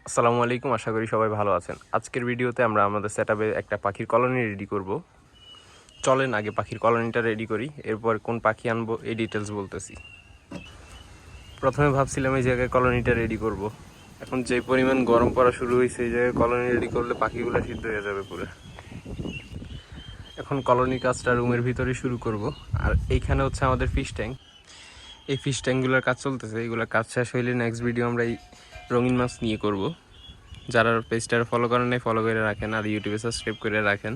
আসসালামু আলাইকুম, আশা করি সবাই ভালো আছেন। আজকের ভিডিওতে আমরা আমাদের সেটআপে একটা পাখির কলোনি রেডি করব। চলেন আগে পাখির কলোনিটা রেডি করি, এরপর কোন পাখি আনবো এই ডিটেলস বলতেছি। প্রথমে ভাবছিলাম এই জায়গায় কলোনিটা রেডি করব। এখন যে পরিমাণ গরম পড়া শুরু হয়েছে, এই জায়গায় কলোনি রেডি করলে পাখিগুলো সিদ্ধ হয়ে যাবে পুরো। এখন কলোনি কাজটা রুমের ভিতরে শুরু করব। আর এইখানে হচ্ছে আমাদের ফিশ ট্যাঙ্ক। এই ফিশ ট্যাঙ্কগুলোর কাজ চলতেছে, এগুলোর কাজ শেষ হইলে নেক্সট ভিডিও আমরা এই রঙিন মাছ নিয়ে করব। যারা পেজটা ফলো করেন নাই ফলো করে রাখেন, আর ইউটিউবে সাবস্ক্রাইব করে রাখেন।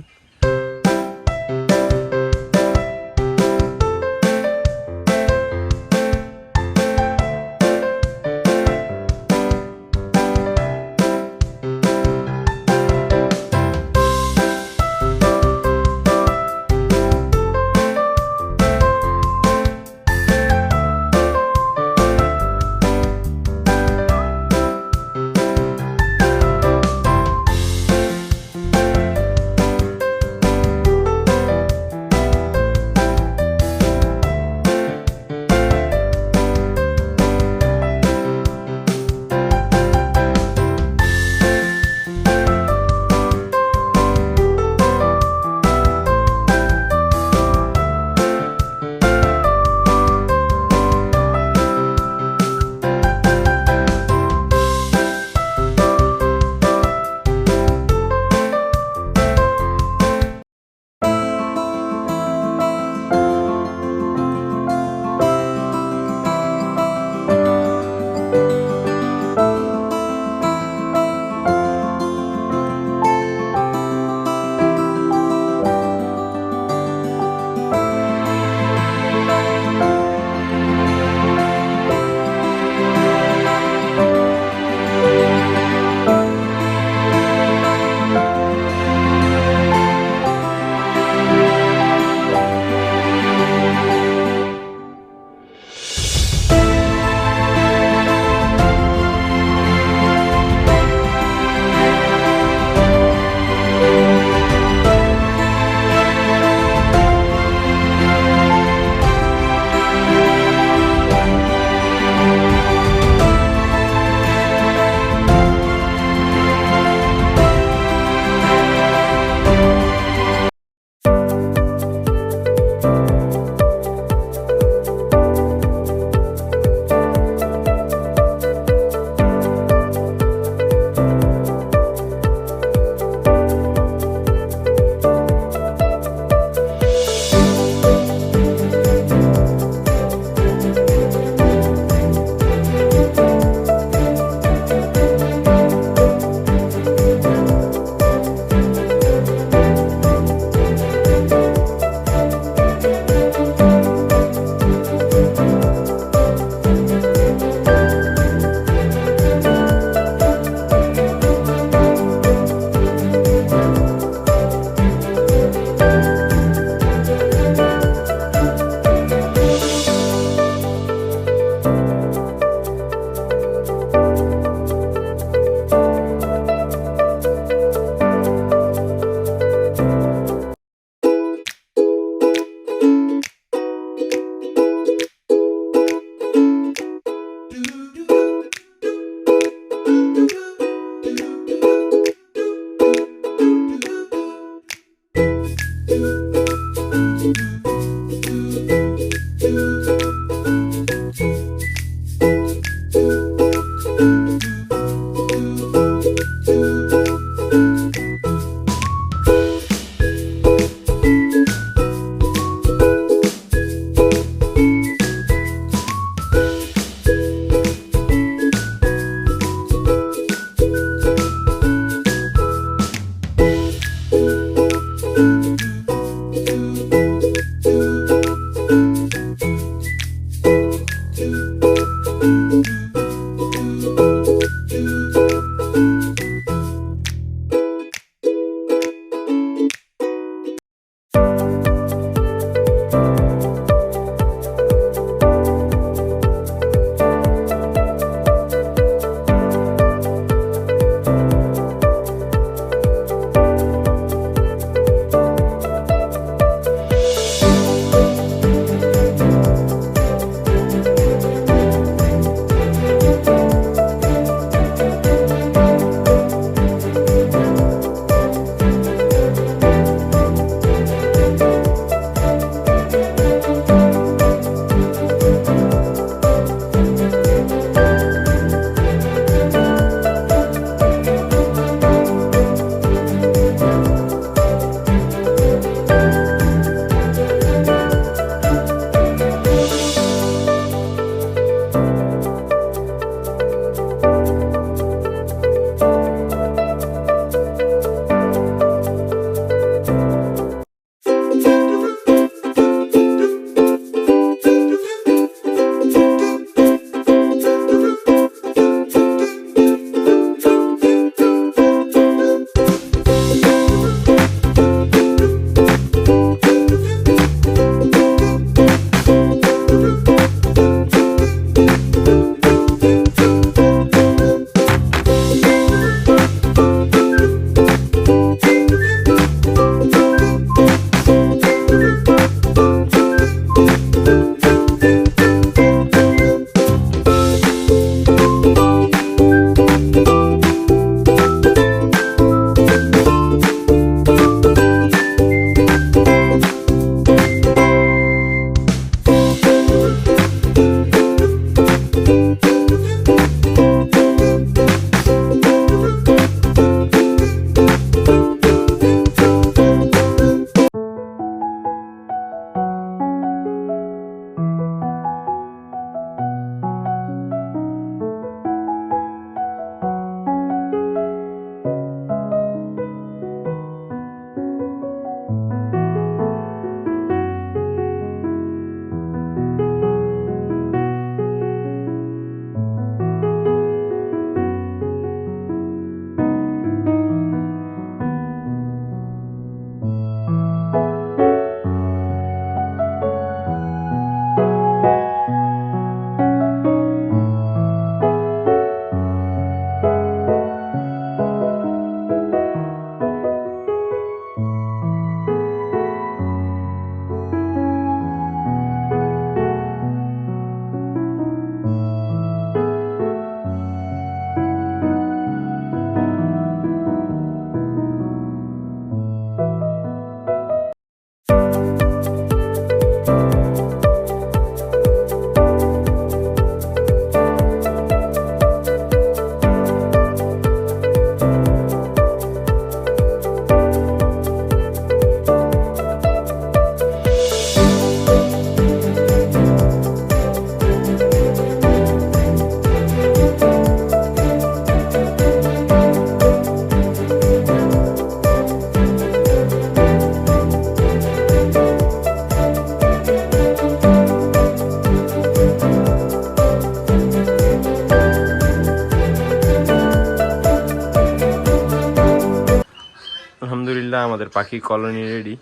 আলহামদুলিল্লাহ আমাদের পাখি কলোনি রেডি।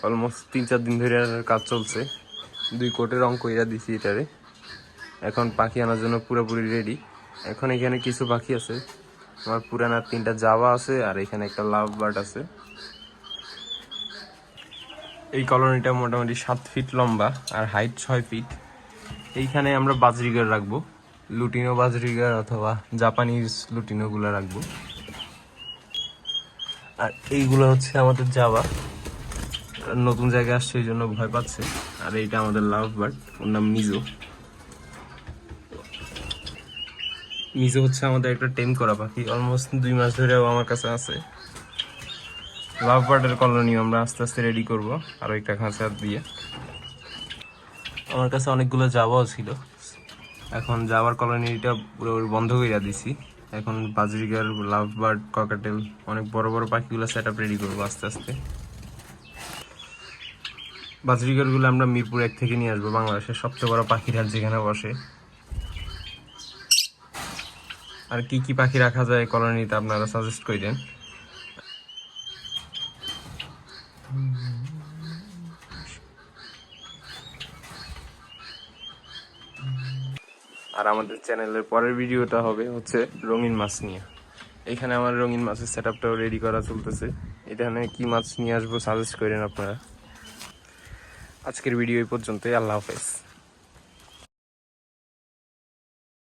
অলমোস্ট 3-4 দিন ধরে কাজ চলছে। 2 কোটে রং কইরা দিছি এটারে। এখন পাখি আনার জন্য পুরোপুরি রেডি। এখন এখানে কিছু পাখি আছে, আমার পুরানা 3টা জাভা আছে আর এখানে একটা লাভ বার্ড আছে। এই কলোনিটা মোটামুটি 7 ফিট লম্বা আর হাইট 6 ফিট। এইখানে আমরা বাজরিগার রাখবো, লুটিনো বাজরিগার অথবা জাপানিজ লুটিনোগুলো রাখবো। আর এইগুলো হচ্ছে আমাদের জাভা, নতুন জায়গায় আসছে এই জন্য ভয় পাচ্ছে। আর এইটা আমাদের লাভ বার্ড, ওর নাম মিজো। মিজো হচ্ছে আমাদের একটা টেম করা পাখি, অলমোস্ট 2 মাস ধরেও আমার কাছে আছে। লাভ বার্ডের কলোনি আমরা আস্তে আস্তে রেডি করব আরও একটা খাঁচা দিয়ে। আমার কাছে অনেকগুলো জাভাও ছিল, এখন জাভার কলোনিটা পুরো বন্ধ করে দিছি। এখন বাজরিগার, লাভ বার্ড, ককাটেল, অনেক বড় বড় পাখিগুলো সেট আপ রেডি করবো আস্তে আস্তে। বাজরিগারগুলো আমরা মিরপুর 1 থেকে নিয়ে আসবো, বাংলাদেশের সবচেয়ে বড় পাখির হাট যেখানে বসে। আর কি কি পাখি রাখা যায় কলোনিতে আপনারা সাজেস্ট করেন। আর আমাদের চ্যানেলের পরের ভিডিওটা হবে হচ্ছে রঙিন মাছ নিয়ে। এখানে আমার রঙিন মাছের সেট আপটাও রেডি করা চলতেছে। এখানে কি মাছ নিয়ে আসবো সাজেস্ট করেন আপনারা। আজকের ভিডিও এই পর্যন্তই। আল্লাহ হাফেজ।